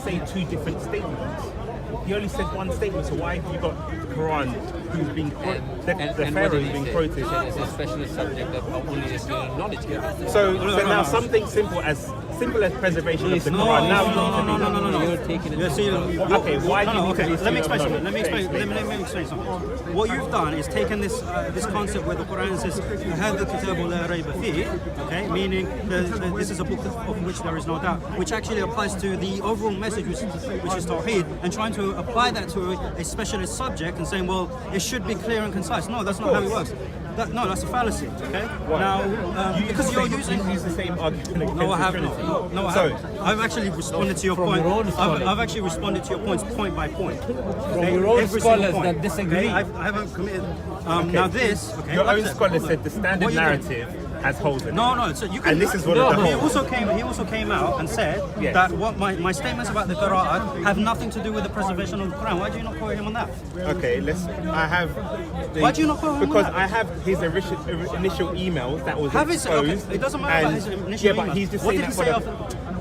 say two different statements? He only said one statement, so why have you got the Quran who's being the Pharaoh is being quoted? It's a specialist subject of only Islamic knowledge. So now something simple as preservation of the Quran. Now you need to be. No. You're taking it. Okay, why do you need to? Let me explain something. Let me explain something. What you've done is taken this concept where the Quran says هذا الكتاب لا ريب فيه, okay, meaning this is a book of which there is no doubt, which actually applies to the overall message, which is Tawheed, and trying to apply that to a specialist subject and saying, well, it should be clear and concise. No, that's not how it works. No, that's a fallacy. Okay. Why? Now, because you're using the same argument. No, I have not. No, I haven't. I've actually responded to your point. I've actually responded to your points point by point. From your own scholars that disagree. I haven't committed. Now this. Okay, your own scholar said the standard narrative has holes in it. No. So you can. And this is one of the holes. He also came out and said that what my statements about the Qur'an have nothing to do with the preservation of the Quran. Why do you not quote him on that? Okay, I have. Why do you not quote him on because that? I have his initial email that was exposed. Okay. It doesn't matter about his initial email. But he's just what saying did he that say after?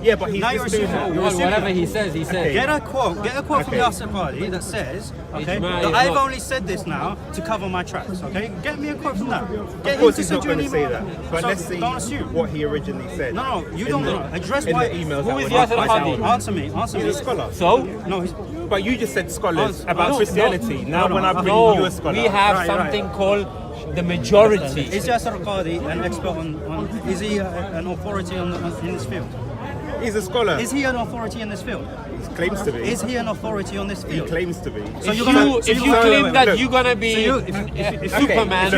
Yeah, but he's now you're just doing assuming. that. Whatever he says, he said. Okay. Get a quote from Yasser Qadi that says, okay, that I've only said this now to cover my tracks. Okay, get me a quote from that. Of course, he's not going to say that. But so let's see don't assume. what he originally said. No, you don't know. Address why. The emails. Who is Yasser Qadi? Answer me. He's a scholar. So? No, but you just said scholars about Christianity. Now when I bring you a scholar, we have something called the majority. Is Yasser Qadi an expert on is he an authority in this field? He's a scholar. Is he an authority in this field? He claims to be. Is he an authority on this He field? claims to be. So if you claim that you're gonna be Superman,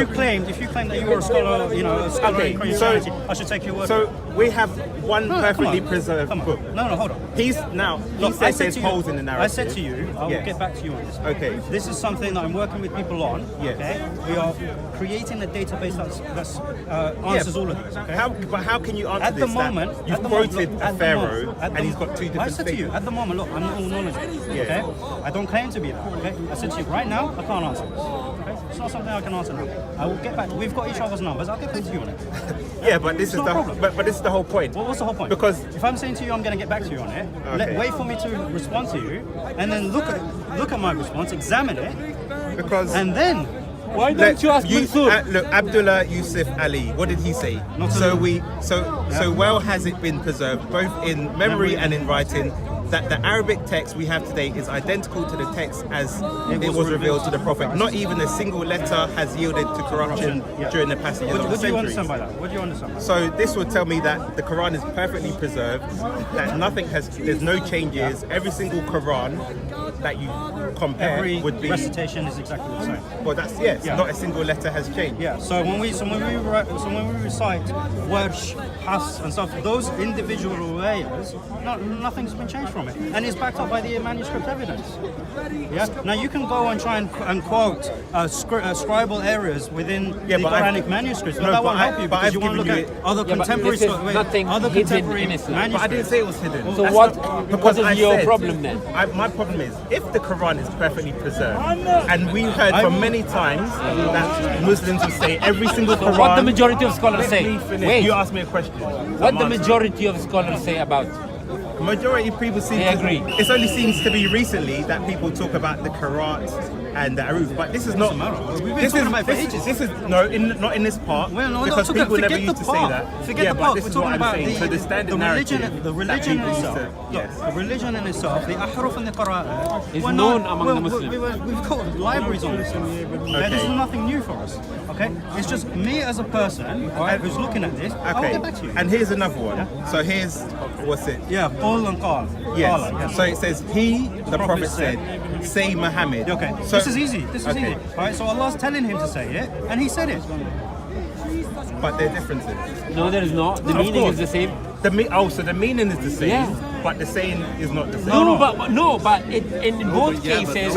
if you claim that you are a scholar, a scholar in Christianity, I should take your word. So we have one perfectly preserved book. No, hold on. He says there's holes in the narrative. I said to you, I will get back to you on this. Okay. This is something that I'm working with people on. Yes. Okay. We are creating a database that answers all of this. Okay. How can you answer at this? The moment, you've quoted a pharaoh, and he's got two different I said to you, at the moment, look, I'm not all knowledgeable. Okay. I don't claim to be that. Okay. I said to you, right now, I can't answer this. Okay. It's not something I can answer now. I will get back. We've got each other's numbers. I'll get back to you on it. Yeah, but this is but this is the whole point. What's the whole point? Because if I'm saying to you, I'm going to get back to you on it. Wait for me to respond to you, and then look at my response, examine it, and then. Why don't you ask Mansour? Look, Abdullah Yusuf Ali, what did he say? So well has it been preserved, both in memory and in writing, that the Arabic text we have today is identical to the text as it was revealed to the Prophet. Not even a single letter has yielded to corruption during the passage of the centuries. What do you understand by that? What do you understand? So this would tell me that the Quran is perfectly preserved, that there's no changes. Every single Quran that you compare would be recitation is exactly the same. Well, not a single letter has changed. Yeah. So when we recite Warsh, Hafs, and stuff, those individual layers, nothing's been changed from it, and it's backed up by the manuscript evidence. Yeah. Now you can go and try and quote scribal areas within the Quranic manuscripts, but that won't help you because you want to look at other contemporary manuscripts. But I didn't say it was hidden. So what is your problem then? My problem is, if the Quran is perfectly preserved, and we've heard from many times that Muslims will say every single Quran. So what the majority of scholars say? Wait, you asked me a question. What the majority of scholars say about? Majority of people seem to agree. It only seems to be recently that people talk about the Karat and the Aruf, but this is not. This is not in this part because people never used to say that. Forget the part. We're talking about the religion. The religion itself. The religion in itself. The Ahruf and the Qur'an is known among the Muslims. We've got libraries on this. This is nothing new for us. Okay, it's just me as a person, who's looking at this. I'll get back to you. And here's another one. So here's what's it? Yeah, Paul and Qal. Yes. So it says, the Prophet said, say Muhammad. Okay. So this is easy. Easy. Right. So Allah's telling him to say it, and he said it. But there are differences. No, there is not. The meaning is the same. So the meaning is the same, but the saying is not the same. But in both cases.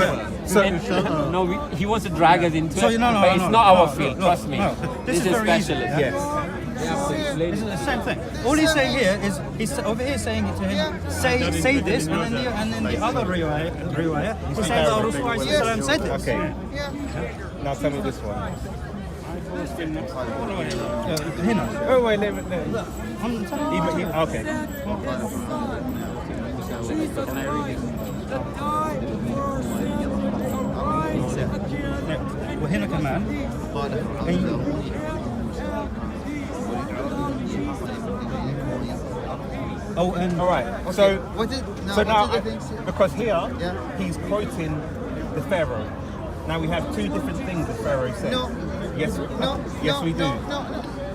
He wants to drag us into it, but it's not our field. Trust me. This is specialist. Yes. This is the same thing. All he's saying here is he's over here saying to him, say this, and then the other riwayah, he's saying that Rasulullah said this. Okay. Now tell me this one. Oh wait, okay. Can I read it? وهنا كمان Oh, and All right. Okay. So What is so now what is the things? because here Yeah. he's quoting the Pharaoh. Now we have two different things the Pharaoh said. No. Yes. No. Yes, no, we do. No.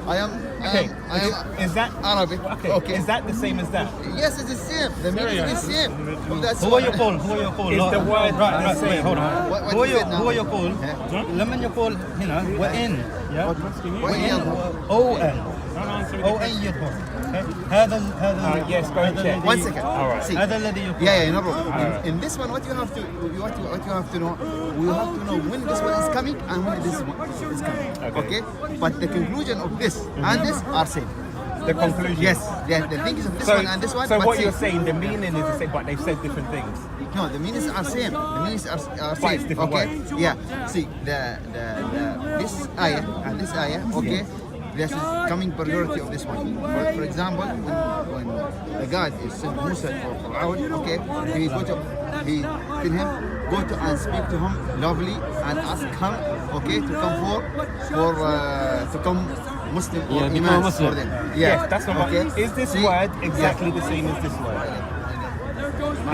I am. Okay. I am Is that Arabic. okay? Is that the same as that? Yes, it's the same. The meaning is the same. That's هو يقول Is the word right, the same? hold on. What هو is it now? هو يقول لما يقول هنا وإن وإن ON ON يظهر هذا yes, go and check. One second. All right. See. هذا الذي يقول Yeah, no problem. In this one, what you have to know, we have to know when this one is coming and when this one is coming. Okay. But the conclusion of this and this are same. The conclusion. Yes. The things of this So, one and this one. so but what same. you're saying, the meaning is the same, but they've said different things. No, the meanings are same. The meanings are But same. it's different Okay. words. Yeah. See the this ayah and this ayah. Okay. This is coming priority of this one. For example, when the God is sent Musa for Fir'aun, okay, he tell him go to and speak to him lovely and ask him, okay, to come to come Muslim or Yeah, become Iman Muslim. for them. Yes, that's not okay. Is this See? word exactly the same as this word?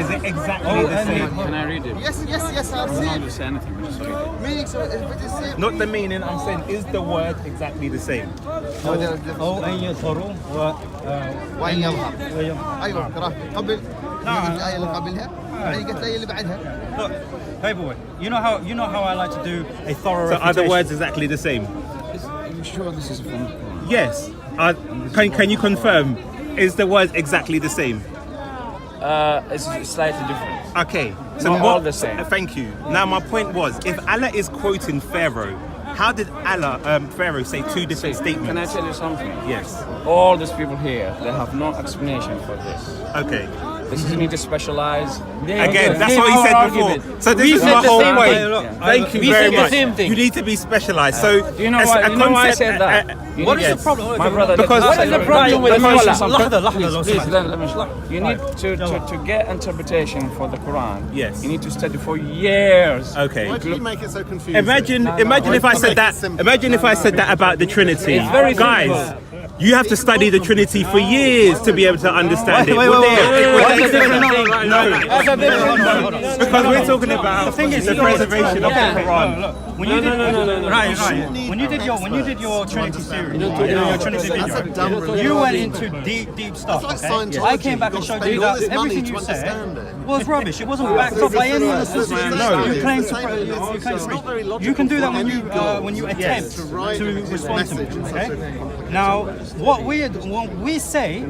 Is it exactly the same? Can I read it? Yes, are I don't same. understand anything, but just read it. Meaning so if it is same. Not the meaning. I'm saying, is the word exactly the same? No, the ON يظهر وين يظهر. ايوه ترى قبل نعم الايه اللي قبلها بعدين قلت الايه اللي بعدها. Look, Paperboy, you know how I like to do a thorough So are the refutation. words exactly the same? Are you sure this is from the Quran? Yes. Can you confirm? Is the word exactly the same? It's slightly different. Okay. So Not what, all the same. Thank you. Now my point was, if Allah is quoting Pharaoh, how did Pharaoh say two different statements? Can I tell you something? Yes. All these people here, they have no explanation for this. Okay. This is need to specialize. Again, that's what he said before. So this is my whole point. Thank you We very said the much. same thing. You need to be specialized. So Do you know why? You know why I said that? What is the problem? My brother, Because- what is the problem with because- Scholar? لحظة لو Please, سمحت. let me you need to get interpretation for the Quran. Yes. You need to study for years. Okay. Why do you make it so confusing? Imagine if I said that. Imagine if I said that about the Trinity. It's very Guys, simple. you have to study the Trinity for years to be able to understand it. Wait. What's the difference? No, What's the difference? because we're talking about the preservation of the Quran. When you did right. When you did your Trinity series, your Trinity That's a dumb video, religion. you went into deep stuff. That's like Okay? Scientology. I came back and You've got showed to you spend all that this money everything to you said understand it. was rubbish. It wasn't backed up by any of the sources you claim to. You can do that when you attempt to respond to me. Okay? Now, what we say,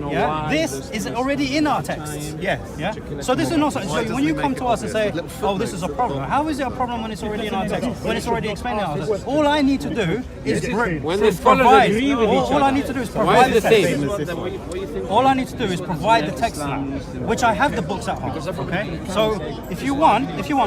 this is already in our text. Yes. Yeah. So this is not. So when you come to us and say, "Oh, this is a problem," how is it a problem when it's already in our text? When it's already explained in our text? All I need to do is When the scholars provide. agree with each All I other. need to do is Why provide is the the text. same? All I need to do is provide the text now, which I have the books at home. Okay. So if you want,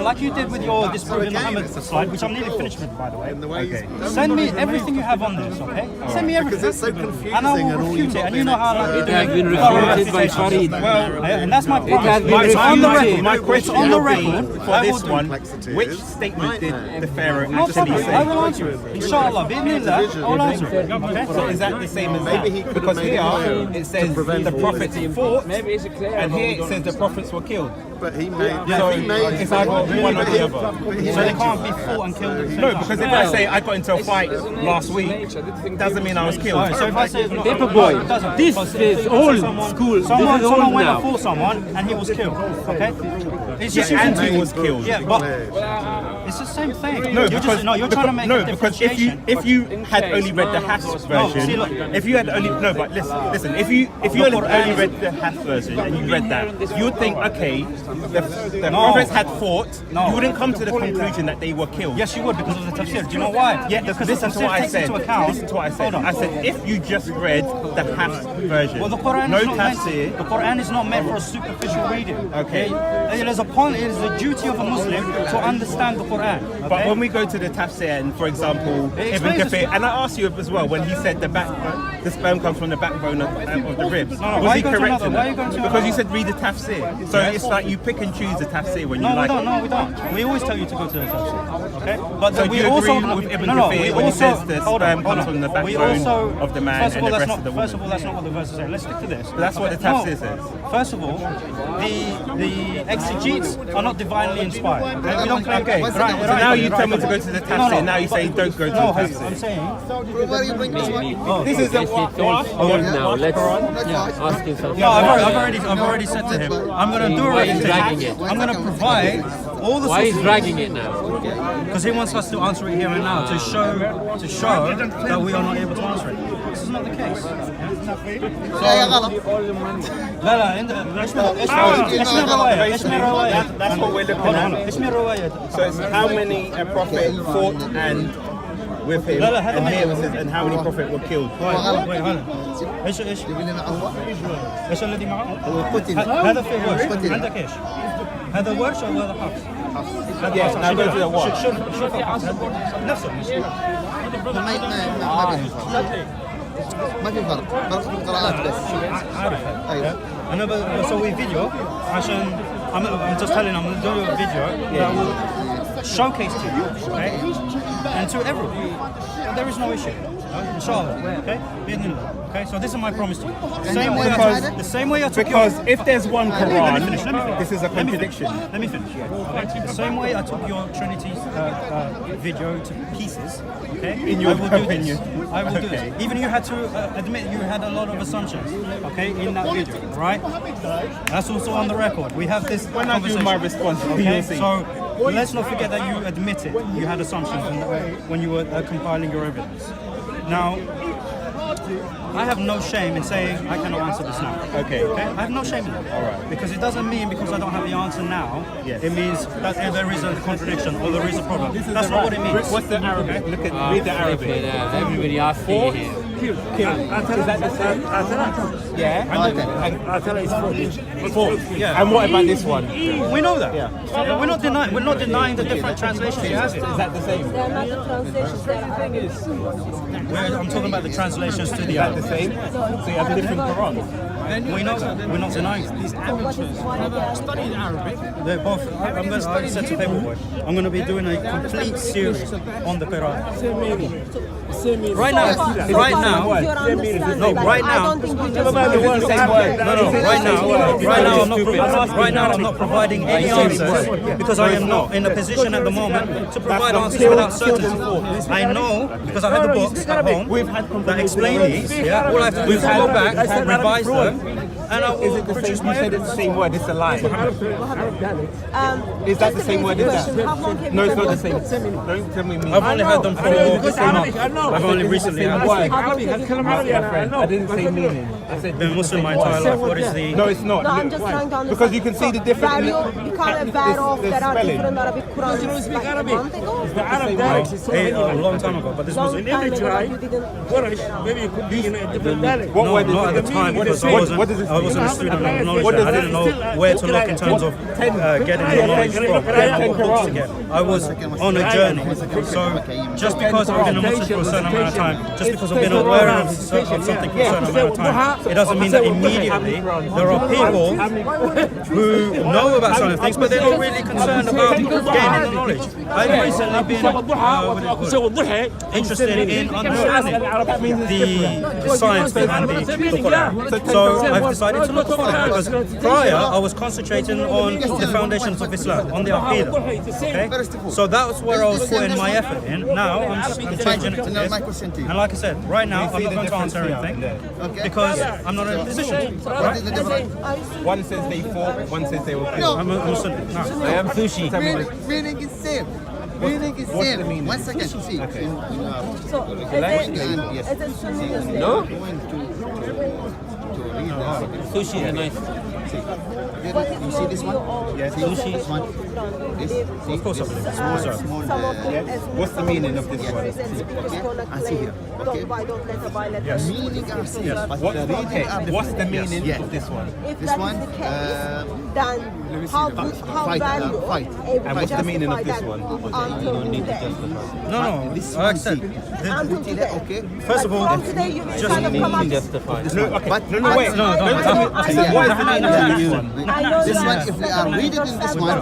like you did with your Disproving Muhammad slide, which I'm nearly finished with, by the way. Okay. Send me everything you have on this. Okay. Send me everything. Because it's so confusing And I will and all refute you've it. got And you know how I like to It do has been thorough refuted by refutation. Farid. Well, and that's my promise. has been It's on the refuted. record. My question It's on the would be, record. for I will this do one, complexities. which statement did the Pharaoh No actually problem. I say? will answer it. Inshallah. Bismillah. I will answer it. Okay. So is that the same as Maybe he that? could Because have made it here clear it says the prophets fought, Maybe it's clear. and here it says the prophets were killed. But he made. So he made. it's either one or the other. So they can't be fought and killed at the same No, time. because if I say I got into a fight last week, doesn't mean I was killed. Alright, so if I say Paperboy, it doesn't. this Because is if old someone- school. Someone This is old went now. and fought someone and he was killed. Okay. It's just Yeah, and using he was killed. Yeah, but it's the same thing. No, you're because you're trying to make no, a because differentiation. if you had only read the Hafs version, see, look. if you had only no, but listen, if you had only read the Hafs version and you read that, you would think, okay, the prophets had fought. No. You wouldn't come to the conclusion that they were killed. Yes, you would because of the tafsir. Do you know why? Yeah, because listen the to what tafsir I takes said. into account. Listen to what I said. Hold on. I said if you just read the Hafs version, Well, the Quran no is not meant. tafsir. The Quran is not meant for a superficial reading. Okay. It is the duty of a Muslim to understand the Quran. Okay? But when we go to the tafsir and, for example, It Ibn explains Kathir, this- and I asked you as well when he said the back. the sperm comes from the backbone of the ribs. why Was are he you going to correct another? in Why are you that? going to Because you another? said read the tafsir. So it's like you pick and choose the tafsir when you No, like we it. don't. No, we don't. We always tell you to go to the tafsir. Okay? But So we do you also agree with Ibn we Kathir when he also- says the hold on, sperm hold comes on. from the We backbone also- of the man first of and all, the that's breast of the not, First of all, woman? that's not what the verse is saying. Let's stick to this. That's what the tafsir says. First of all, the exegetes are not divinely inspired. Okay? We don't claim. Okay, One so second, one now second. you tell me to go to the tafsir. Now you say don't go to the No, I'm tafsir. saying. Where are you bringing this one? This is the It's all now. Let's ask him something. No, I've already said to him, I'm going to do a Why is he dragging refutation. it? I'm going to provide all the Why is sources. dragging it now? Because he wants us to answer it here and now to show that we are not able to answer it. This is not the case. لا غلط. لا لا انت ايش من روايات That's what we're looking at. ايش من روايات So it's how many a prophet fought and with him, لا لا هذا and ما here it says and how many prophet were killed. ايش جيب لنا هو. ايش الذي معه؟ هو قتل. هذا في ورش قتل. عندك ايش؟ هذا ورش او هذا حفص؟ Yeah, now go to the what? شوف نفسه ما في فرق في القراءات بس. عارف ايوه. انا بسوي فيديو عشان I'm just telling I'm doing a video that will showcase to you, okay, and to everyone. There is no issue. Inshallah, okay? Okay, so this is my promise to you. The same way I took Because your, if there's one Let me Quran, finish. this is a contradiction. Let me finish. Okay? The same way I took your Trinity video to pieces, okay? In your I will do opinion. this. I will do Okay. this. Even you had to admit you had a lot of assumptions, okay, in that video, right? That's also on the record. We have this When I do conversation. my response, Okay, you'll see. so let's not forget that you admitted you had assumptions when you were compiling your evidence. Now, I have no shame in saying I cannot answer this now. Okay. I have no shame in that. All right. Because it doesn't mean because I don't have the answer now, Yes. it means that there is a contradiction or there is a problem. That's not what it means. What's the Arabic? Look at read the Arabic. Everybody asking here. Is that the same? Yeah. Four. Yeah. And what about this one? We know that. Yeah. We're not denying the different translations. Is that the same? They're not the translations, they're I'm talking about the translations to the Is that the Arabic. same? So you have different Quran. We know that. We're not denying it. studied Arabic. They're both. I said to Paperboy, I'm going to be doing a complete series on the Quran. Right now, right now, no, right now. I don't think you just Right now, I'm not providing any answers because I am not in a position at the moment to provide answers without certainty. I know because I have the books at home that explain these. Yeah, all I have to do is go back, revise them, and I will produce my You said it's evidence. the same word. It's a lie. Is that the same word as that? No, it's not the same. Don't tell me. I've only had them for 3 months. I've only recently had them. Why? I didn't say meaning. I said Been Muslim my entire life. What is the? no, it's not. No, I'm just trying to understand. Because you can see the difference. You can't bear off the there are spelling. different Arabic Qurans like a month ago. A long time ago, but this was Long time ago, you didn't. What no, word is not at it? the time because What does it I wasn't a student of knowledge. What does I didn't know where to look in terms of getting the knowledge from, getting what books to get. I was on a journey. So just because I've been a Muslim for a certain amount of time, just because I've been aware of something for a certain amount of time, it doesn't mean that immediately there are people who know about certain things, but they're not really concerned about gaining the knowledge. I've recently been interested in understanding the science behind the Quran. So I've decided to look for it because prior I was concentrating on the foundations of Islam, on the Aqidah. Okay? So that's where I was putting my effort in. Now I'm changing it to this. My question to you. And like I said, right now I'm not going to answer anything because I'm not in a position. What is the difference? One says they fought, one says they were killed. I'm a Sunni. No. I am sushi. Meaning is same. Meaning is What's the same. meaning? 1 second. See. Okay. So, Yes. as a Sunni Muslim, No? Going to read the Arabic. Sushi is nice. You see this one? Yes. See this one? This? See? Of course I believe it's Small, small. small, some of them as What's the meaning of this one? represent speakers gonna I see claim, here. don't buy, don't let a buy, let Yes. meaning are same, but What, the reading okay, are what's the different. meaning Yes. of this one? If This that one, is the case, then how valuable fight. And what's the meaning of this one? No, This I accept. okay. First of all, today you just kind of come out. But Wait, no. what is the meaning of this one? I know this you one, are- if we are reading in this one,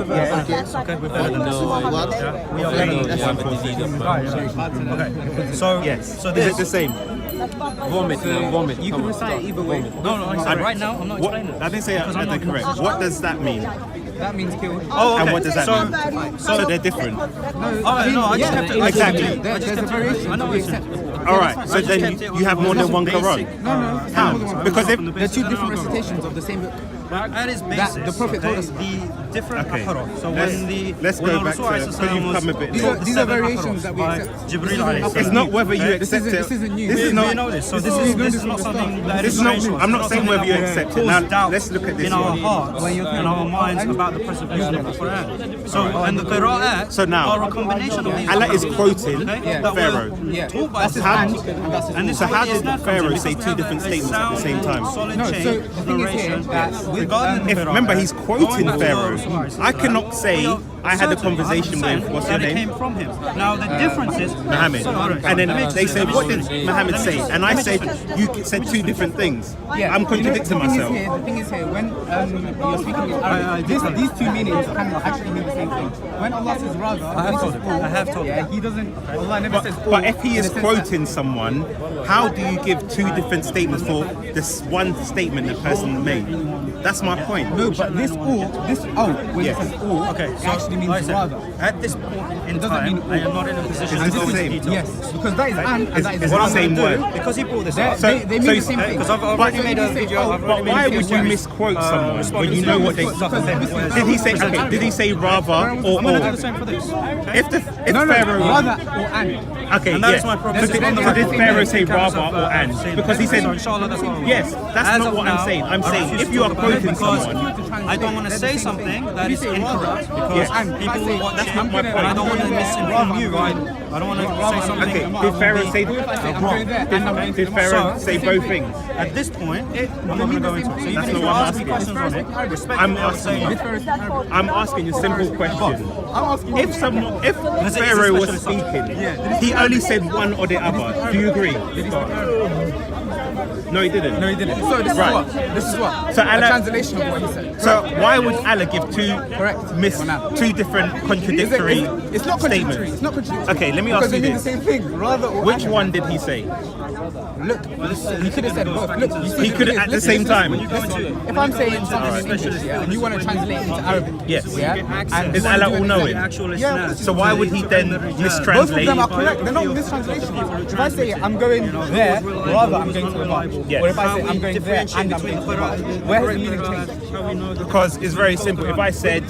okay. So Yes. So Is this it the same? Vomit now, vomit. You can recite it either way. No, right now I'm not What, explaining. I didn't say that correct. What does that mean? That means killed. Oh, okay. And what does that so, mean? So they're different. Oh, no, I just kept it. Exactly. There's a variation. I know what you said. All right. So then you have more than one Quran. No. How? Because if They're two different recitations of the same book. That is basic. the Prophet told us. The different Okay. akhara. So Let's- when the let's when go the back to Rasul it, because you've come a bit These late. are variations that we accept. Jibreel alayhi it's not whether you accept it. This isn't new. This is We not. know this. So This this is is going this is to not the something start. that This is is not. essential. I'm not It's saying whether you something that accept it. will Now cause doubt let's look at this in our one. hearts and our minds about the preservation of the Quran. So and the qira'at So now, are a combination of these. Allah is quoting that were Pharaoh. taught by That's his Sahaba. hand, and that's his And this So is how what did is not Pharaoh considered. say Because two we different have a statements at the same sound, time? solid No, chain so of the thing is here narration that regarding the If qira'at. remember, he's quoting Going back to Pharaoh. Rasul I cannot say I had a conversation with what's your that it name, came from him. Now the difference is Muhammad, and then they say, what did Muhammad say? And I said, you said two different things. Yeah, I'm contradicting myself. The thing is here, when you're speaking in Arabic, these two meanings can actually mean the same thing. When Allah says rather, I have told him. yeah, He doesn't. Allah never says. But if he is in the sense quoting someone, how do you give two different statements for this one statement the person made? That's my point. that- No, but this when Yes. it says all, Okay, it so actually like I means said, rather. at this point in doesn't time, mean I am not in a position Is to this go the into same? detail. Yes, because that is and Is that is it what the I'm same gonna word? do. Because he brought this They- up. So- they mean so- the same thing. Because I've already But- made a video. But why would you misquote someone when you know what they? Did he say? Okay, did he say rather or I'm going to do or? the same for this. If No, Pharaoh, rather or and. okay, And that yeah. is my problem. So did Pharaoh say rather or and? Because he said, Inshallah, that's what yes, that's As not of what I'm now, saying. I'm I saying refuse if to you are talk about it quoting because someone, I don't want to say something that is incorrect because Yes. people will watch That's it, not my and I point. don't want to misinform you. I don't want to say something. okay, did Pharaoh say? I'm going there and I'm going to Did Pharaoh say both things? At this point, I'm not going to go into it. So even That's if not you what I'm ask me asking. questions on it, respect I'm what I'm asking saying. you. I'm asking you a simple question. I'm asking If Pharaoh was speaking, he only said one or the other. Do you agree? No, he didn't. No, he didn't. So this Right. is what. This is what. So a Allah- translation of what he said. So why would Allah give Correct. two different contradictory It's not contradictory. statements? It's not contradictory. Okay, let me because ask you they mean this. the same thing. Rather or Which and. one did he say? Look, he could have said both. Look, you see, He could have at the same time. If I'm saying something in English, yeah, and you want to translate it into Arabic, Yes. yeah, and Is you wanna Allah do it all in knowing? Actual Yeah. isnad. So why would he then Both of mistranslate? them are correct. They're not mistranslations. If I say I'm going there, rather I'm going to the bar. Yes. Or if I say I'm going there and I'm going to the bar, where has the meaning changed? Because it's very simple. If I said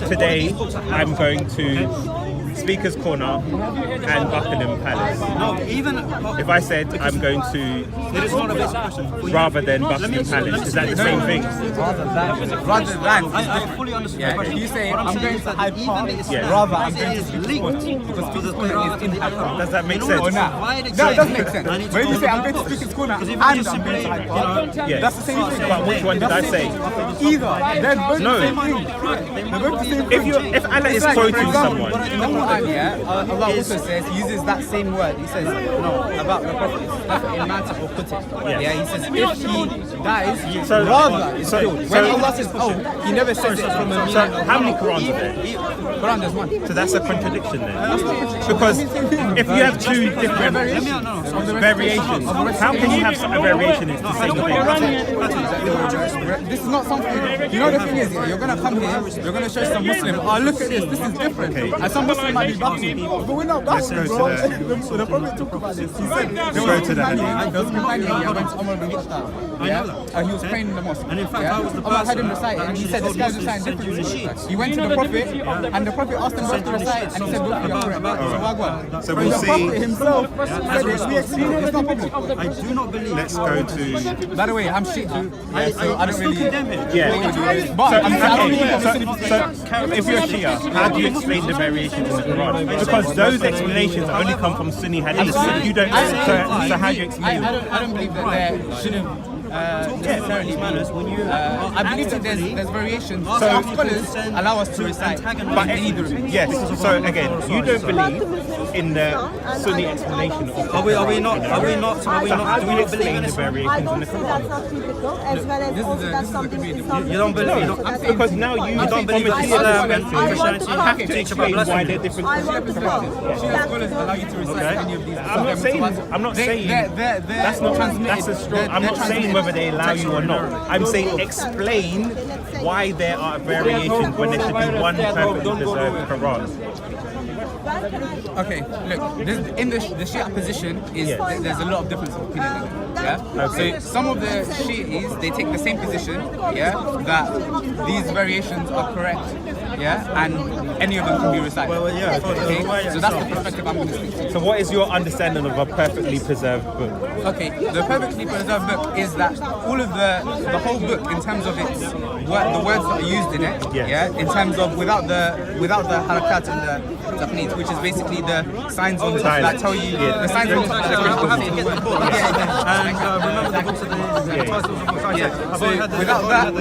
today I'm going to Speakers Corner and Buckingham Palace. No, even If I said I'm going to it is not a basic question. rather than Buckingham Palace, is that the same thing? Rather than. I fully understand the Yeah, question. if you say What I'm saying going is to that Hyde Park, even the Yeah. rather I'm it going to is Speakers linked Corner. to Because the Speakers Corner is in Hyde Park. Does that make Or sense? not? Why No, it does exactly? make sense. I need to But if go you say on I'm going to the Speakers Corner Because and even I'm just going to simply, Hyde Park, Yeah. that's the same thing. But which one did I say? Either. They're both No. the same thing. They're both the same thing. If Allah is It's like, for quoting example, someone, in the Quran, yeah, Allah also says, he uses that same word. He says, no, about the Prophet. In matter or put it. Yeah, he says, if he dies, So- rather is so- killed. so- When Allah says, oh, he never says it from a meaning so of how many Qurans are there? Quran, there's one. So that's a contradiction then. Because if you have two different variations, how can you have a variation in the same thing? This is not something, you know the thing is, you're going to come here, you're going to show some Muslim, oh look at this is different. And some Muslim might be baffled, but we're not baffled, bro. The Prophet talked about this. He said, there was a companion, yeah, went to Umar ibn Khattab, yeah, and he was praying in the mosque. And in fact, yeah? I was the Allah had person him recite it, and he that said, this actually guy's told reciting Muslims to differently. send He went to the Prophet, and the Prophet asked them both to recite, and he said, both of you are correct. So wagwan. So we'll The see. Prophet himself said it, we accept it, it's not a problem. I do not believe. Let's go to. By the way, I'm Shia, yeah, so I don't still really... condemn it. Yeah. But So, I don't okay, really so if you're Shia, how do you explain the variations in the Quran? Because those explanations only come from Sunni hadith. So you don't. So how do you explain I it? don't believe that there shouldn't necessarily manners when you I believe that there's variations. Some scholars allow us to recite But either of them. yes, so again, you don't believe in the Sunni explanation of Are we not? Do we not believe in the this? variations in the Quran? You don't believe? You don't, Because now you don't believe in Islam and Christianity. you have to teach about explain why blasphemy. they're different. Shia scholars allow you to recite any of these. I'm not saying that's not transmitted. that's a strong. I'm not saying whether they allow you or not. I'm saying explain why there are variations when there should be one perfectly preserved Quran. Okay, look, in the Shia position is there's a lot of difference of opinion in it. Yeah. So some of the Shi'is they take the same position, that these variations are correct, and any of them can be recited. Okay. So that's the perspective I'm going to stick to. So what is your understanding of a perfectly preserved book? Okay, the perfectly preserved book is that all of the whole book in terms of its the words that are used in it, in terms of without the harakat and the taqneet, which is basically the signs on top that tell you the signs on top that I'll have to get the book. And remember the books of the So without that,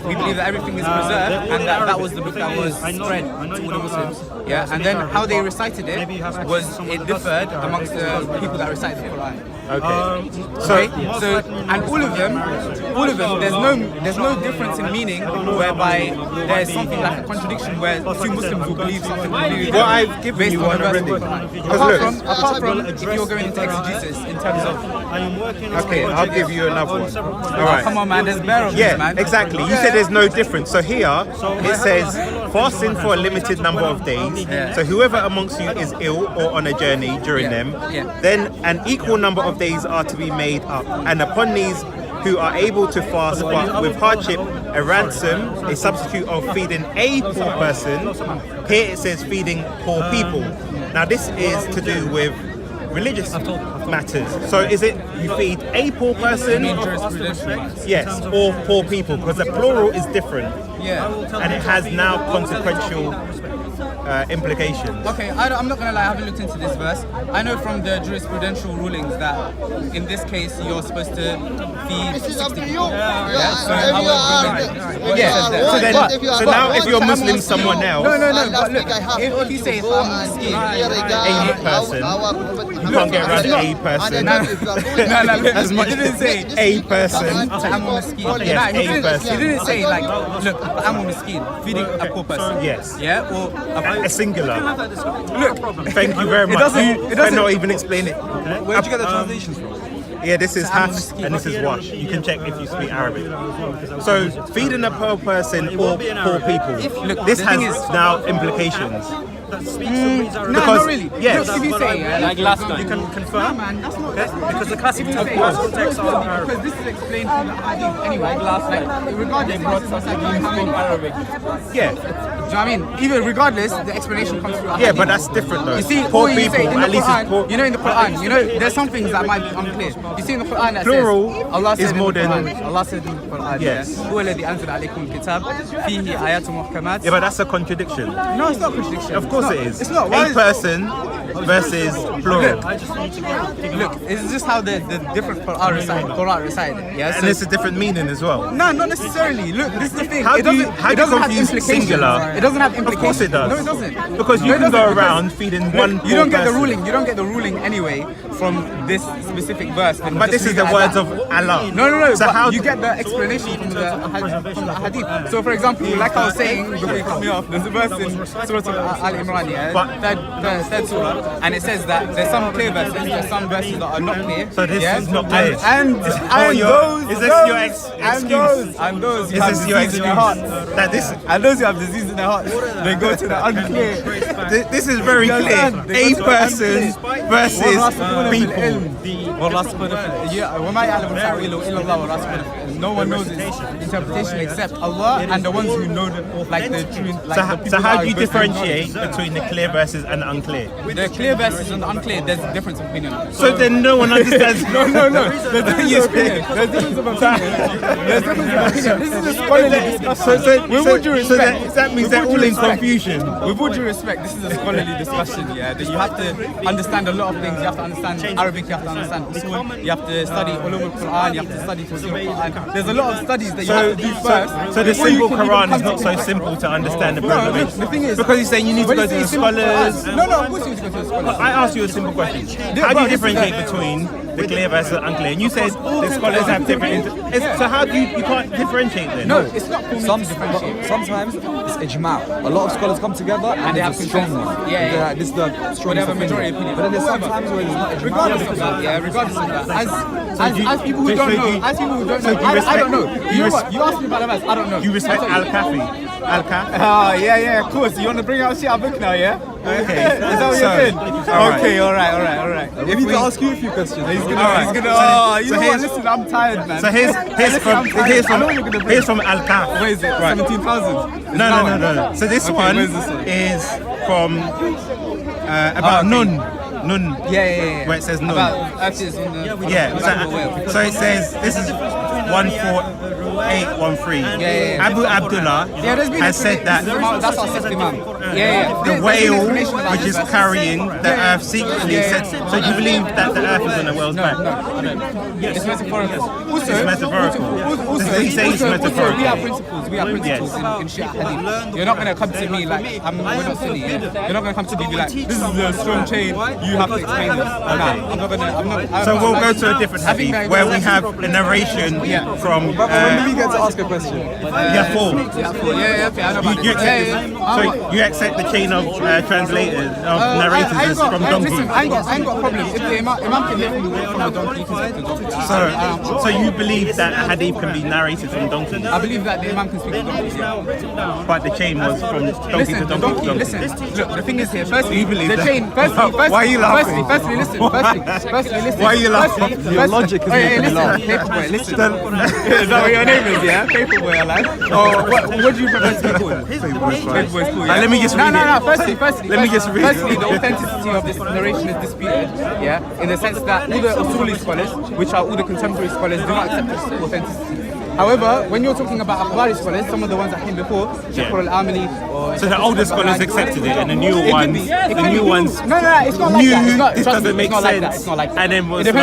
we believe that everything is preserved and that was the book that was spread to all the Muslims. And then how they recited it was it differed amongst the people that recited the Quran. Okay. So and all of them, there's no difference in meaning whereby there's something like a contradiction where two Muslims will believe something completely Well, different. I've given based you on one the verse of the already. Quran. Apart from if you're going into exegesis in terms of Okay, I'll give you another one. All right. come on man, there's bare of this, man. Exactly. You said there's no difference. So here it says fasting for a limited number of days. So whoever amongst you is ill or on a journey during them, then an equal number of days are to be made up. And upon these who are able to fast but with hardship, a ransom, a substitute of feeding a poor person. Here it says feeding poor people. Now this is to do with religious matters. So is it you feed a poor person? Yes, or poor people, because the plural is different. And it has now consequential implications. Okay, I'm not gonna lie, I haven't looked into this verse. I know from the jurisprudential rulings that in this case you're supposed to feed 60 people. So now if you're Muslim, someone else, No, but look, if you say if I'm a person, you can't get around a person. No, As much he didn't say a person. Ta'amul Miskeen. Yes, He a person. didn't say like, look, Ta'amul Miskeen, feeding a poor person. Yes. Or A singular. look, Thank you very much. doesn't- You cannot even explain it. Where'd you get the translations from? Yeah, this is Hafs and this is Wash. You can check if you speak Arabic. So feeding a poor person or poor people. Look, This the has thing is- now implications. that speaks and reads Arabic. No, Because- not really. yes. Look, if you say Like last time. You can confirm. man, that's not Because the classic If you say- texts are Arabic. because this is explained from the hadith anyway. Regardless, Arabic. Yeah. Do you know what I mean? Even regardless, the explanation comes through. Yeah, but that's different though. You see, poor or you people, say in the at least Quran, it's poor. you know, in the Quran, you know, there's some things that might be unclear. You see in the Quran that Plural says, Allah said is more in the Quran, than- Allah said in the Quran, Yes. هو الذي أنزل عليكم الكتاب فيه آيات محكمات. Yeah, but that's a contradiction. No, it's not a contradiction. Of course it's it not. is. It's not. Why A is- person versus plural. Look, it's just how the different Quran recite. Yeah, And it's a different meaning as well. no, not necessarily. Look, this is the thing. How it do you- doesn't, how it do you doesn't have confuse implications. singular? It doesn't have Of implications. course it does. No, it doesn't. Because you No, it can go doesn't, around feeding one You poor don't get the person. ruling. You don't get the ruling anyway from this specific verse. Then But just this is leave the it words at of that. Allah. No. So but how you get the explanation from the hadith. So, for example, like I was saying before you cut me off, there's a verse in Surah Al Imran, the third surah, and it says that there's some clear verses, there's some verses that are not clear. So this is not clear. And Is those, this your excuse? and those who Is have this your disease in excuse? their hearts, That this and those who have disease in their hearts, they go to the unclear. this is very You clear. understand? They A go to the person unclear. versus والراسخون في people. العلم. والراسخون في العلم. وما يعلم تأويله إلا الله والراسخون في العلم. No one knows its interpretation except Allah and the ones who know the true. So how do you differentiate between the clear verses and the unclear? The clear verses and the unclear? There's a difference of opinion. So then no one understands. No. There's difference of opinion. There's difference of opinion. There's difference of opinion. This is a scholarly discussion. With all due respect, that means they're all in confusion. With all due respect, this is a scholarly discussion. Yeah, that you have to understand a lot of things. You have to understand Arabic. You have to understand usul, you have to study ulum al-Quran, you have to study tafsir al-Quran. There's a lot of studies that you have to do first. So the before you simple can even Quran come is not to so Islam. simple to understand the No, Prophet. the thing is, because he's saying you need to when go you to say the simple scholars. Quran- No, of course you need to go to the scholars. I asked you a simple question. How do you differentiate between the clear versus the unclear? And you said the scholars have different. So how do you can't differentiate then? No, it's not for me to differentiate. Sometimes it's ijma'. A lot of scholars come together and they they have have a strong consensus. one. Yeah. This is the strongest have a majority opinion. But then there's some times where there's not ijma'. Regardless of that, regardless of that, as people who don't know, I don't know. You know what? You asked me about the verse, I don't know. You respect Al-Kafi? Al-Kafi? Oh, yeah, of course. You want to bring out shit book now, yeah? Okay. Is that what you're saying? Okay, all right. We need to ask you a few questions. He's gonna, you know what? Listen, I'm tired, man. So here's from Al-Kaf. Where is it? 17,000? No. So this one where's this one? is from about Nun. Nun. Yeah. Where it says Nun. Actually, it's on the... Yeah. So it says this is 14813. Yeah. Abu Abdullah has said that That's our sixth imam. Yeah. the whale, which is carrying the earth secretly, said. So you believe that the earth is on the world's back? No, I don't. It's metaphorical. Also, It's metaphorical. Does he say it's metaphorical? we have principles in Shia Hadith. You're not going to come to me like, we're not Sunni. You're not going to come to me and be like, this is a strong chain, you have to explain this. I'm not going to... So we'll go to a different hadith where we have a narration from. When do we get to ask a question? Yeah, four. Yeah, okay, I know about You this. accept so you accept the chain of translators, of narrators as from donkey. Listen, I ain't got a problem. If the imam can hear from a donkey, he can speak to donkey. So you believe that a hadith can be narrated from donkey, I believe that the imam can speak to donkey. Yeah. but the chain was from donkey Listen, to the donkey to donkey. listen. Look, the thing is here. Firstly, You believe the that? chain. Firstly, Why are you laughing? Firstly, listen. Firstly, listen. Why are you laughing? Your logic is making me laugh. Paperboy, listen. Is that what your name is? Yeah, Paperboy, I like. Oh, what do you prefer to be called? Paperboy's cool. Yeah? Let me just read No. it. Firstly, Let me just read it. Firstly, the authenticity of this narration is disputed. Yeah, in the sense that all the Usuli scholars, which are all the contemporary scholars, do not accept this authenticity. However, when you're talking about Akhbari scholars, some of the ones that came before, Sheikh al-Amali, or So the older scholars accepted it, and the newer It ones, could be. the new ones. No, it's not like knew that. It's not, this trust me, doesn't make it's not like that. sense. It's not like that. And then was it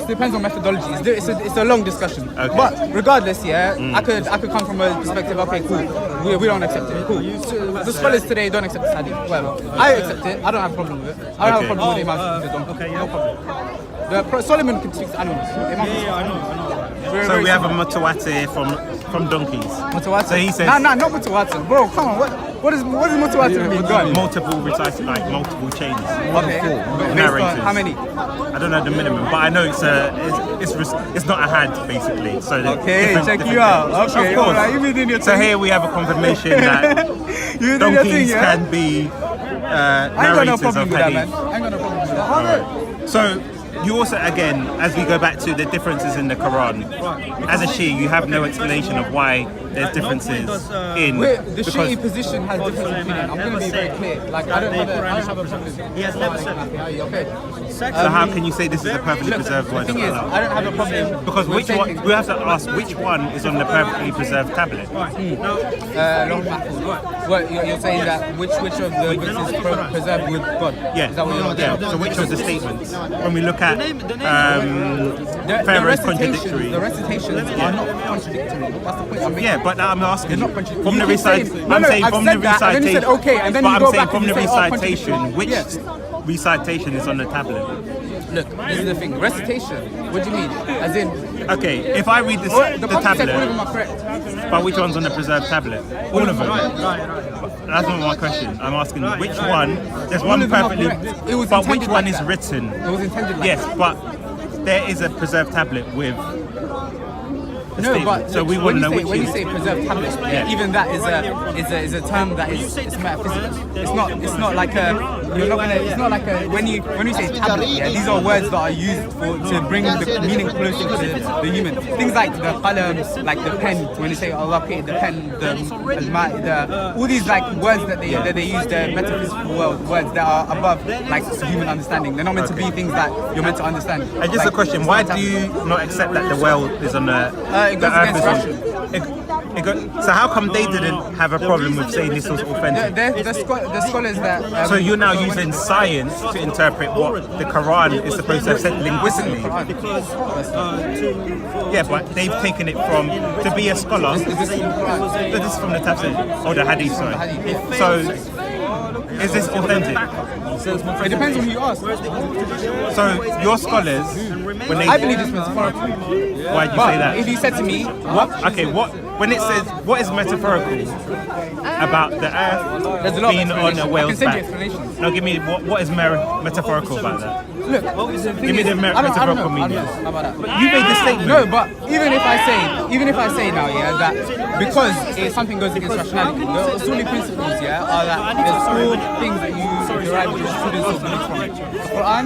depends like- on methodology. It's a long discussion. Okay. But regardless, yeah, I could come from a perspective. Okay, cool. We don't accept it. Cool. So the scholars today don't accept this hadith. Whatever. I accept it. I don't have a problem with it. I don't have a problem with the imam speaking to donkey. Okay, No problem. Solomon can speak to animals. The imam can speak to animals. So we have a mutawatir from donkeys. Mutawatir. So he says Nah, not mutawatir. Bro, come on. What does mutawatir mean? Go on. multiple recited, like multiple chains. Okay. Based on Narrators. how many? I don't know the minimum, but I know it's not a had basically. So Okay, different- check you different out. levels. Okay, Of course. alright, you been doing your So thing. here we have a confirmation that You doing your thing, donkeys yeah? can be I ain't got no narrators problem of with that, hadith. man. I ain't got no problem with that. So you also, again, as we go back to the differences in the Quran, as a Shia, you have no explanation of why there's differences in The Shi'i position has different opinion. I'm going to be very clear. Like, I don't have a problem. He has never said that. Okay. So how can you say this is a perfectly Look, preserved the word of thing is, Allah? I don't have a problem. Because with which saying- one? We have to ask which one is on the perfectly preserved tablet. Lawh Mahfuz. What you're saying that which of the books is preserved with God? Yeah. Is that what you're Yeah. saying? So which of the statements? When we look at The Pharaoh's recitations, contradictory. the recitations are not contradictory. That's the point I'm making. Yeah, but I'm asking They're not contradictory. from the You keep saying- recitation. No, I'm saying I've from the said that, and then you recitation. said okay, and then but you I'm go saying back from and the you say, oh, recitation, which Yeah. recitation is on the tablet? Look, this is the thing. Recitation. What do you mean? As in, Okay, if I read the the Prophet said all of them tablet, are correct. but which one's on the preserved tablet? All of them. That's not my question. I'm asking which one. There's one of them are perfectly, correct. It was but which intended one like is that. written? It was intended like Yes, that. but there is a preserved tablet with. a No, statement. but So we when want to know you say which when you is. say preserved tablet, Yeah. even that is a term that is metaphysical. It's not like a you're not gonna. It's not like a when you say tablet. Yeah, these are words that are used to bring the meaning closer to the human. Things like the qalam, like the pen. When you say Allah created the pen, all these like words that they use, the metaphysical words that are above like human understanding. They're not meant to be things that you're meant to understand. And just Like, a question: why do you not accept that the world is on the? It goes the earth against is on- Russian. So how come they didn't have a problem with saying this was authentic? The scholars that. So you're now using science to interpret what the Quran is supposed to have said linguistically. Because Yeah, but they've taken it from to be a scholar. This is from the tafsir or the hadith, sorry. So is this authentic? It depends on who you ask. So your scholars, when they I believe it's metaphorical. why'd you But say that? if you said to me, When it says what is metaphorical about the earth there's a lot being of on a explanations. I whale's can send back? you explanations. No, give me what is metaphorical about that? Look, Give me the metaphorical meaning. How about that? You made the statement. No, but even if I say now, yeah, that because something goes against rationality, the Sunni principles, yeah, are that there's all things that you derive your students of belief from. The Quran,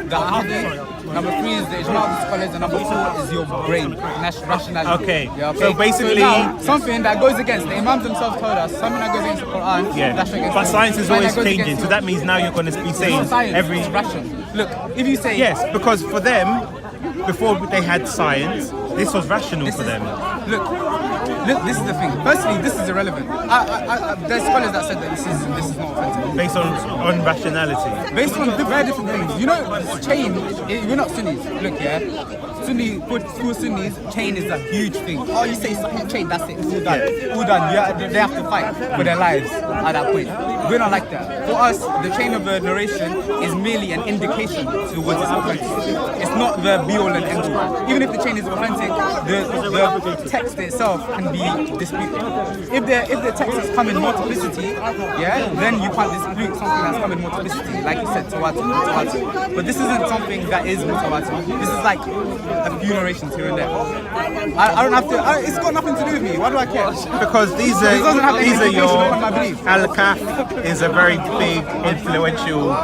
the Hadith, number 3 is the ijma of the scholars, and number 4 is your brain, rationality. Okay. Yeah, So basically, now, something that goes against the Imams themselves told us, something that goes against the Quran, yeah. that's against But the- science is something always that goes changing, against so that means now you're going to be it's saying not science, every. it's rational. Look, if you say Yes, because for them, before they had science, this was rational for them. Look, this is the thing. Firstly, this is irrelevant. There's scholars that said that this is not authentic. Based on rationality. Based on very different things. You know, chain, we're not Sunnis. Look, yeah. Sunni, for Sunnis, chain is a huge thing. Oh, you say chain, that's it. It's all done. All done. Yeah, they have to fight for their lives at that point. We're not like that. For us, the chain of the narration is merely an indication towards its authenticity. It's not the be-all and end-all. Even if the chain is authentic, the text itself can be disputed. If the text has come in multiplicity, yeah, then you can't dispute something that's come in multiplicity. Like you said, mutawatir. But this isn't something that is mutawatir. This is like a few narrations here and there. I don't have to. It's got nothing to do with me. Why do I care? Because these doesn't have are any your implication on my belief. Al-Kahf is a very big influential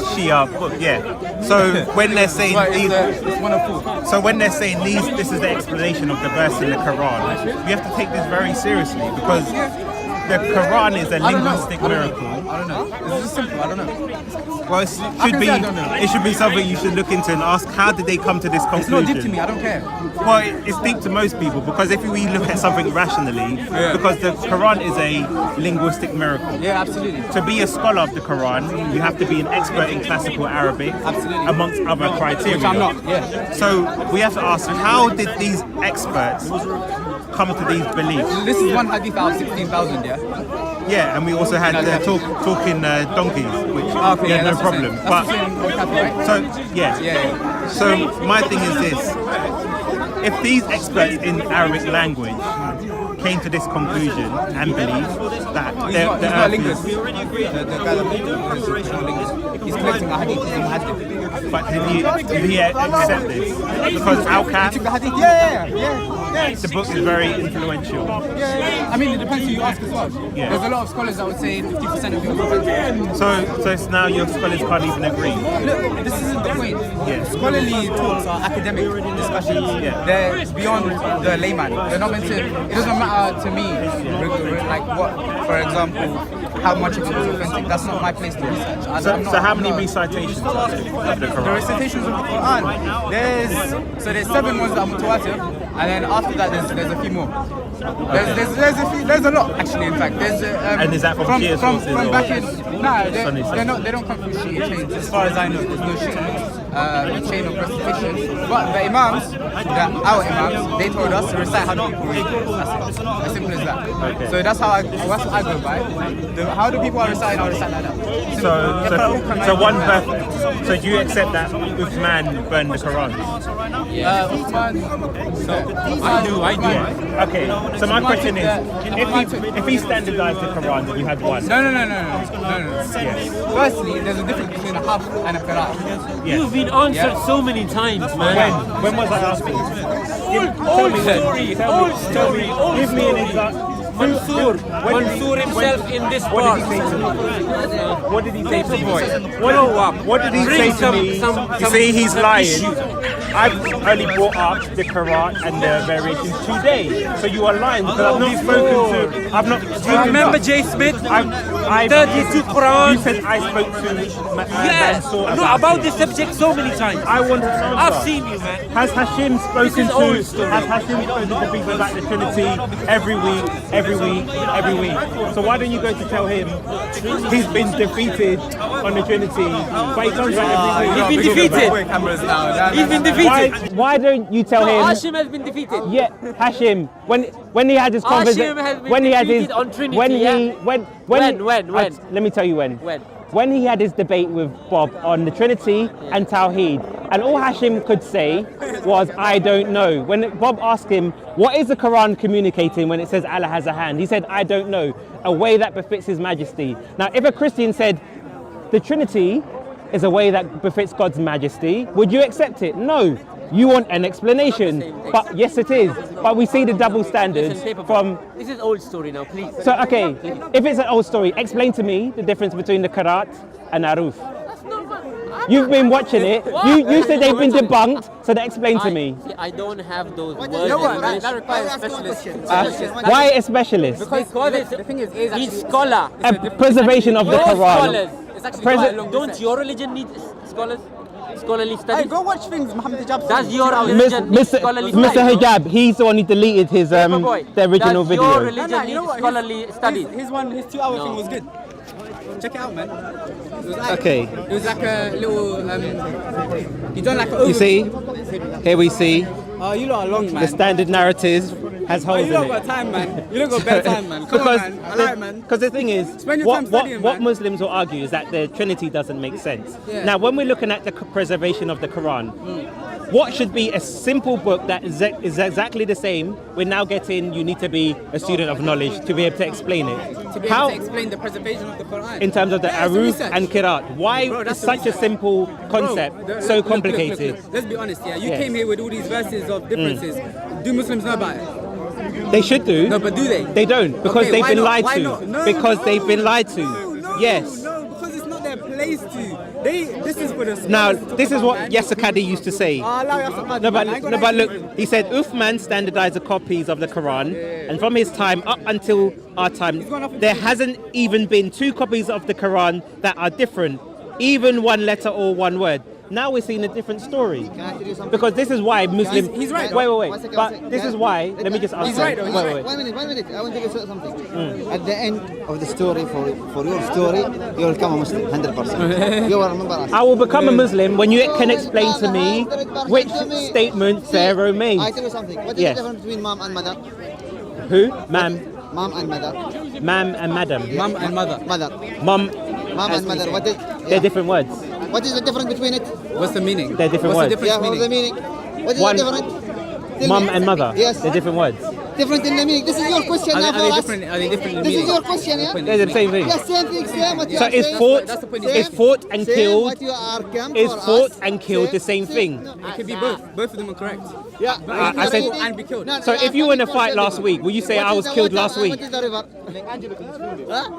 Shia book, yeah. So when they're saying It's one of 4. so when they're saying this is the explanation of the verse in the Quran, we have to take this very seriously because the Quran is a linguistic miracle. I don't know. It's just simple. I don't know. Well, it should be something you should look into and ask how did they come to this It's conclusion? not deep to me. I don't care. Well, it's deep to most people because if we look at something rationally, because the Quran is a linguistic miracle. Yeah, absolutely. To be a scholar of the Quran, you have to be an expert in classical Arabic, Absolutely. amongst other criteria. Which I'm not. Yeah. So we have to ask, how did these experts come to these beliefs? This is one hadith out of 16,000. Yeah. Yeah, and we also had talking donkeys, which no that's the problem. same. That's But the same with Catholic, right? so yeah. Yeah. So my thing is this: if these experts in Arabic language came to this conclusion and believe that He's the not a earth linguist. is, The guy that made it is not a linguist. He's collecting a hadith. He's a muhaddith. but did he accept this? Because Took the Al-Kahf, hadith. Yeah. the book is very influential. Yeah. I mean, it depends who you ask as well. Yeah. There's a lot of scholars that would say 50% of it was authentic. So it's now your scholars can't even agree. Look, this isn't the point. Yeah. Scholarly talks are academic discussions. Yeah. They're beyond the layman. They're not meant to. It doesn't matter to me, like what, for example, how much of it was authentic. That's not my place to research. So how many recitations of the The Quran? recitations of the Quran. There's 7 ones that are mutawatir, and then after that there's a few more. There's a lot actually. In fact, there's And is that from Shia sources from or back in? Nah, Sunni they don't come from Shia chains. As far as I know, there's no Shia chain of recitation. But the imams, our imams, they told us to recite how the people read. That's it. As simple as that. Okay. So that's what I go by. How do people are reciting? I'll recite like that. So one person. So do you accept that Uthman burned the Quran? I do. Okay. So my question is, if he standardized the Quran, then you had one. No. Firstly, there's a difference between a haf and a qira'ah. Yes. You've been answered so many times, man. When was I asking? Old story. Give me an example. Mansoor himself in this part. What did he say to me? What did he say to me? You see, he's lying. I've only brought up the Quran and the variations today. So you are lying because I've not spoken to. I've not. Do you remember Jay Smith? 32 Quran. You said I spoke to Yes. Mansoor No, about this subject so many times. I want to know. I've seen you, man. Has Hashim spoken This is old to? story. Has Hashim spoken to people about the Trinity every week? So why don't you go to tell him he's been defeated on the Trinity? But he comes back every week. He's been defeated. He's been defeated. Why don't you tell him? Hashim has been defeated. Yeah, Hashim. When he had his Hashim conversation, has been when he had his defeated on Trinity, when yeah. he when let me tell you when. When he had his debate with Bob on the Trinity and Tawheed, and all Hashim could say was, I don't know. When Bob asked him, what is the Quran communicating when it says Allah has a hand? He said, I don't know, a way that befits His Majesty. Now, if a Christian said, the Trinity is a way that befits God's Majesty, would you accept it? No. You want an explanation, but yes it is. But we see the double standards from... This is old story now, please. So, okay, if it's an old story, explain to me the difference between the Qiraat and Aruf. You've been watching it. You said they've been debunked, so explain to me. I don't have those words. That requires specialists. Why a specialist? Because the thing is he's scholar. A preservation of the Your Quran. scholars. It's actually quite a long Don't research. your religion need scholars? Scholarly Hey, studies? go watch things Muhammad Hijab. Does your religion need scholarly Mr. studies? Hijab, he's the one who deleted his Paperboy, the original does video. your religion need scholarly studies? His 2-hour thing was good. Check it out, man. It was like, Okay. It was like a little. You done like an You see, here we see Oh, you lot are long, man. the standard narrative has holes You in don't got it. time, man. You don't got better time, man. Come on, man. I like, man. Because the thing is, Spend your time what studying, what man. Muslims will argue is that the Trinity doesn't make sense. Yeah. Now, when we're looking at the preservation of the Quran, what should be a simple book that is exactly the same, we're now getting, you need to be a student of knowledge to be able to explain it. To be able to explain the preservation of the Quran. In terms of the Yeah, that's the Aruf research. and Qiraat, why Bro, is that's the such a research. simple concept so Look, complicated? look. Let's be honest, yeah. You Yes. came here with all these verses of differences. Do Muslims know about it? They should do. No, but do they? They don't, because Okay, they've why been not? lied Why to. not? No, Because no, they've been lied to. No, Yes. No, because it's not their place to. This is for the Now, scholars to talk this is about, what man. Yasser Qadi used to say. Allow Yasser Qadi, No, man. I ain't but gonna look, argue with him. he said Uthman standardized the copies of the Quran, and from his time up until our time, there hasn't even been 2 copies of the Quran that are different, even 1 letter or 1 word. Now we're seeing a different story. Can I tell you something? Because this is why Muslims... He's right, though. Wait. One second, But this is why... Let me just answer. He's right, though. He's Wait, right. wait. 1 minute. I want to tell you something. At the end of the story, for your story, you will become a Muslim, 100%. You will remember us. I will become a Muslim when you can explain to me which statement Pharaoh made. I tell you something. What is Yes. the difference between mom and mother? Who? Ma'am. Mom and mother. Ma'am and madam. Mum and mother. Mother. Mum. Mom and mother. What is? They're different words. What is the difference between it? What's the meaning? They're different What's words. the Yeah, difference what's the meaning? meaning? What is One- the difference? Tell Mum me. and mother. Yes. They're different words. Different in the meaning. This is your question now Are for they us. different? Are they different in This is meaning? your question, yeah? They're the same thing. Yes, same thing, same what you So are is saying. fought, That's the point. is fought and Same killed, what you are come is for fought us. and killed the same thing? No, It could be both. Both of them are correct. Yeah. I said- And be killed. So if you were in a fight last week, will you say I was killed last week? What is the river?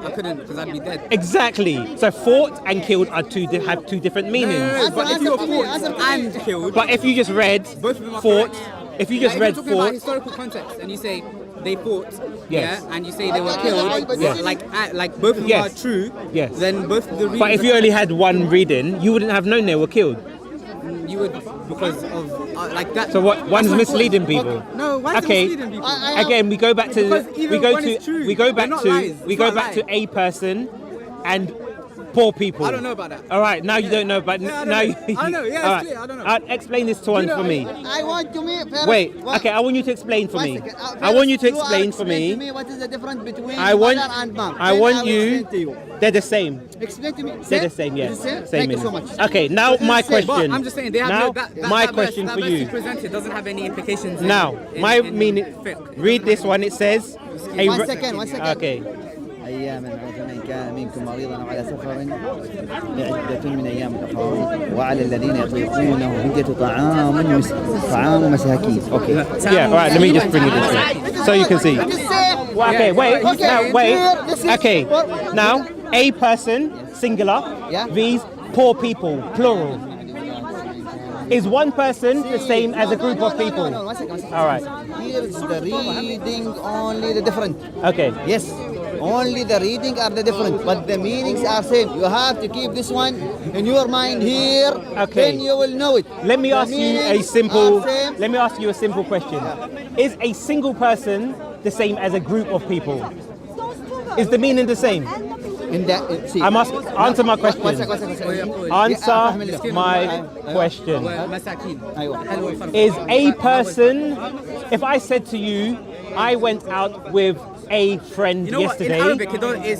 I couldn't because I'd be dead. Exactly. So fought and killed are have 2 different meanings. But if you're Answer to me, fought answer to me. and killed, But if you just read both of them are fought, correct. if you just Like, read if you're talking about fought, historical context and you say they fought, Yes. yeah, and you say they were Yes. killed, Yes. like both of them Yes. are true, Yes. then both of the readings but if you only had 1 reading, you wouldn't have known they were killed. you would because of like that. So what? One's That's my misleading point. people. No, why is it Okay. misleading people? Again, we go back to Because either one is true. we go They're back not to lies. we It's go not a back lie. to a person and poor people. I don't know about that. All right, now you don't know, but No, I don't now know. you. I don't know. Yeah, it's all right. clear. I don't know. Explain this to one for me. I want to me. First, Wait. what- Okay, I want you to explain for one me. second. I want you to First, explain for to me. what is the difference between I want. mother and mom. I Then want will you. explain to you. They're the same. Explain to me. They're the same. Yes. Is it same? Same Thank you so meaning. much. Okay. Now But my it's the same. question. But I'm just saying they have now no, that my verse, question that for verse you. you presented doesn't have any implications. Now, in my in meaning. fiqh. Read this one. It says. One second. Okay. أياما فمن كان منكم مريضا أو على سفر لعدة من أيام أخرى وعلى الذين يطيقونه فدية طعام مساكين. Okay. Yeah. All right. Let me just bring it this way so you can see. Well, okay. Wait. Now, wait. Okay. Now, a person, singular. These poor people, plural. Is one person the same as a group of people? No, 1 second. All right. Here's the reading, only the different. Okay. Yes, only the reading are the different, but the meanings are same. You have to keep this one in your mind here. Okay. Then you will know it. Let me ask you a simple. Let me ask you a simple question. Is a single person the same as a group of people? Is the meaning the same? In that, see, I must answer my question. One second. Answer my question. Is a person, if I said to you, I went out with a friend yesterday,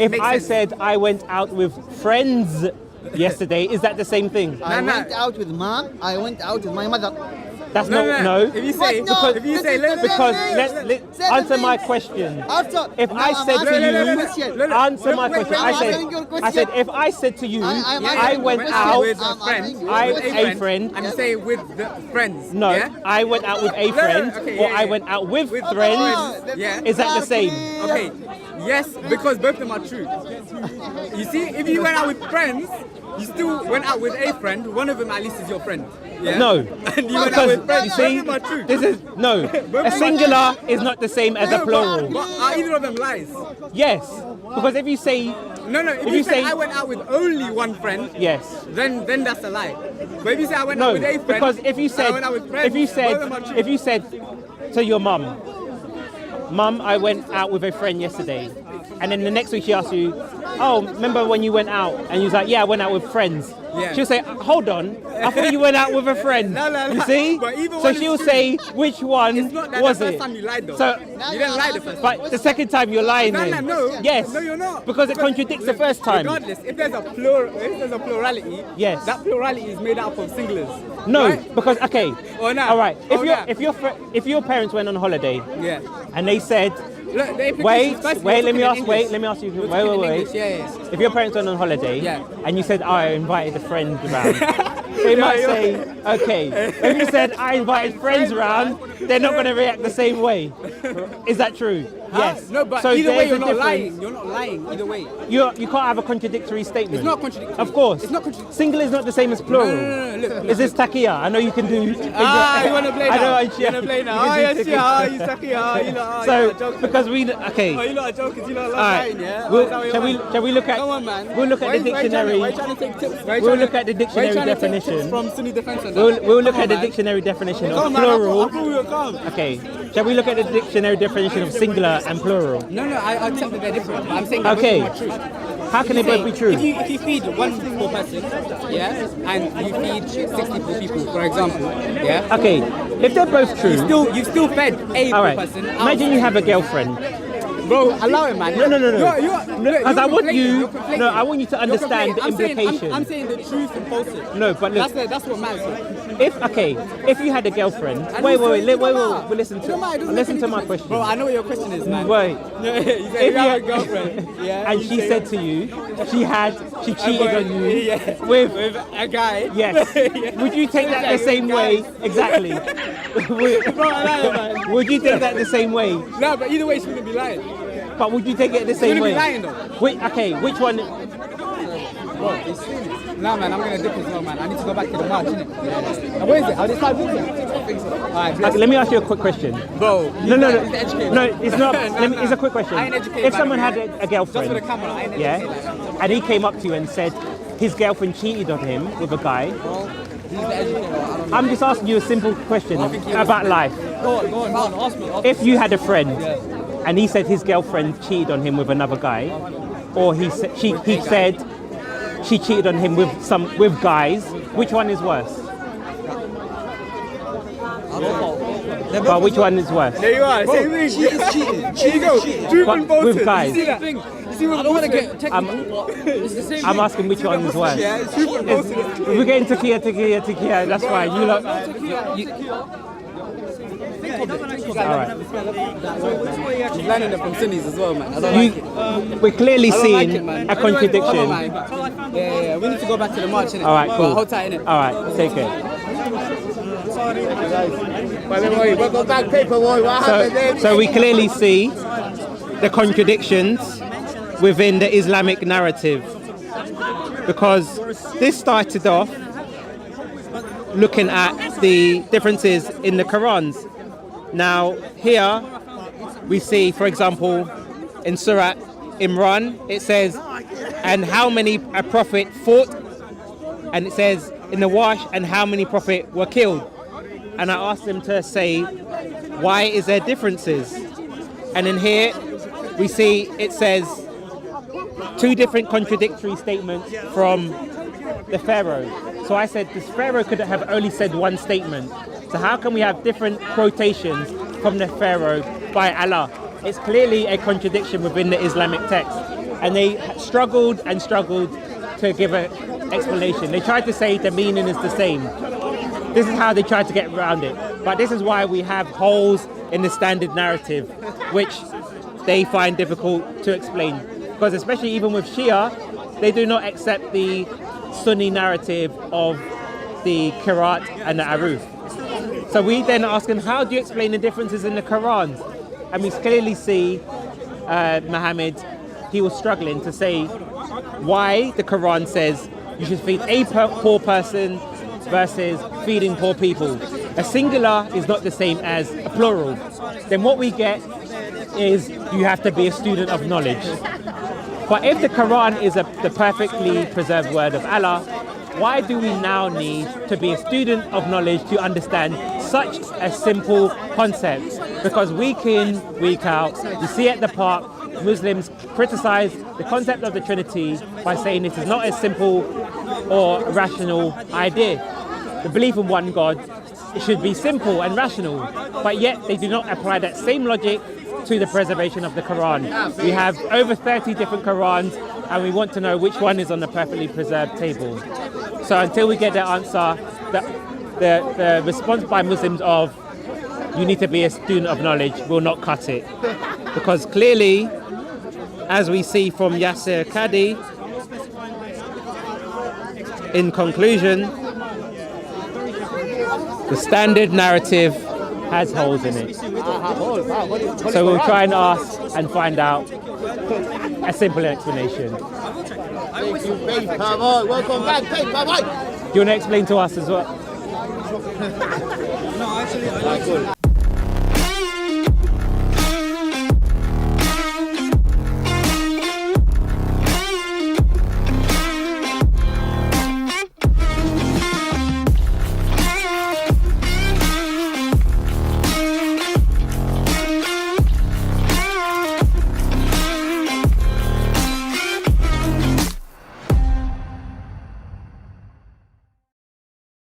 if I said I went out with friends yesterday, is that the same thing? I went out with mom, I went out with my mother. That's no. If you say, because let's answer my question. If I said to you, answer my question. I said if I said to you, I went out with a friend. And you say with the friends. No, I went out with a friend, or I went out with friends. Is that the same? Okay. Yes, because both of them are true. You see, if you went out with friends, you still went out with a friend. One of them at least is your friend. Yeah? No, and you went out with friends. You see, both of them are true. this is no. A singular is not the same as a plural. But are either of them lies? Yes, because if you say if you say I went out with only one friend, yes, then that's a lie. But if you say I went out with a friend, because if you said I went out with friends, if you said to your mum, I went out with a friend yesterday, and then the next week she asks you, oh, remember when you went out? And you was like, yeah, I went out with friends. Yeah. She'll say, hold on, I thought you went out with a friend. No. You see? So she'll say, which one it's not that was the it? first time you lied though. So, you didn't lie the first time. But the second time you're lying then. No. Yes. No, you're not. Because it contradicts the first time. Regardless, if there's a plurality, yes, that plurality is made up of singulars. No, right? because okay. Or not. All right. If your parents went on holiday, and they said, look, wait, let me ask you. Wait. Yeah. If your parents went on holiday, and you said, oh, I invited a friend around, they might say, okay. If you said, I invited friends around, they're not going to react the same way. Is that true? Yes. No, but so either way, you're a not lying. You're not lying either way. You can't have a contradictory statement. It's not contradictory. Of course. It's not contradictory. Singular is not the same as plural. No. Look. Is this takia? I know you can do. You want to play now? I know. You want to play now? Oh, yes, yeah. You takia. So, because we, okay. Oh, you lot are joking. You lot are lying, yeah? Shall we look at? Come on, man. We'll look at the dictionary. Why are you trying to take tips? We'll look at the dictionary definition. From Sunni Defense Center. We'll look at the dictionary definition of plural. Okay. Shall we look at the dictionary definition of singular and plural? No, I accept that they're different. But I'm saying they're both true. How can they both be true? If you feed one poor person, and you feed 64 people, for example, Okay, if they're both true, you still fed a poor person. Imagine you have a girlfriend. Bro, allow it, man. No. Because I want you. No, I want you to understand the implication. I'm saying the truth and falsehood. No, but look. That's what matters. If you had a girlfriend. Wait. Listen to my question. Bro, I know what your question is, man. Wait. If you have a girlfriend, and she said to you, she cheated on you with a guy. Yes. Would you take that the same way? Exactly. Would you take that the same way? No, but either way, she wouldn't be lying. But would you take it the same way? Be lying, though. Which one? Nah, man, I'm gonna dip as well, man. I need to go back to the march, innit? Where is it? Are they 5 minutes? Alright, let me ask you a quick question. Bro. No, it's not. It's a quick question. I ain't educated. If someone had a girlfriend, just for the camera, I ain't educated. And he came up to you and said his girlfriend cheated on him with a guy. Well, he's the educator. I'm just asking you a simple question about life. Go on, ask me. If you had a friend, and he said his girlfriend cheated on him with another guy, or he said she cheated on him with guys, which one is worse? But which one is worse? There you are. Same thing. Cheating. There you go. Truth and falsehood. With guys. You see that thing? I don't want to get technical. It's the same I'm asking which one is worse. Yeah, it's truth and falsehood. We're getting tequila. That's fine. You lot. think of it. All right. He's learning it from Sunnis as well, man. I don't like it. We're clearly I don't seeing like it, man. a contradiction. Come on, man. Yeah. We need to go back to the march, innit? All right, cool. Hold tight, innit? All right, take care. Welcome back, Paperboy. What happened? So we clearly see the contradictions within the Islamic narrative, because this started off looking at the differences in the Qurans. Now here we see, for example, in Surah Imran, it says, and how many a prophet fought, and it says in the Wash, and how many prophet were killed. And I asked them to say, why is there differences? And in here we see it says two different contradictory statements from the Pharaoh. So I said, this Pharaoh could have only said one statement. So how can we have different quotations from the Pharaoh by Allah? It's clearly a contradiction within the Islamic text. And they struggled and struggled to give an explanation. They tried to say the meaning is the same. This is how they tried to get around it. But this is why we have holes in the standard narrative, which they find difficult to explain. Because especially even with Shia, they do not accept the Sunni narrative of the Qiraat and the Aruf. So we then ask them, how do you explain the differences in the Quran? And we clearly see Muhammad, he was struggling to say why the Quran says you should feed a poor person versus feeding poor people. A singular is not the same as a plural. Then what we get is you have to be a student of knowledge. But if the Quran is the perfectly preserved word of Allah, why do we now need to be a student of knowledge to understand such a simple concept? Because week in, week out, you see at the park, Muslims criticize the concept of the Trinity by saying it is not a simple or rational idea. The belief in one God, it should be simple and rational, but yet they do not apply that same logic to the preservation of the Quran. We have over 30 different Qurans, and we want to know which one is on the perfectly preserved table. So until we get the answer, the response by Muslims of you need to be a student of knowledge will not cut it. Because clearly, as we see from Yasser Qadi, in conclusion, the standard narrative has holes in it. So we'll try and ask and find out a simple explanation. Thank you, Paperboy. Welcome back, Paperboy. Do you want to explain to us as well? No, actually, I like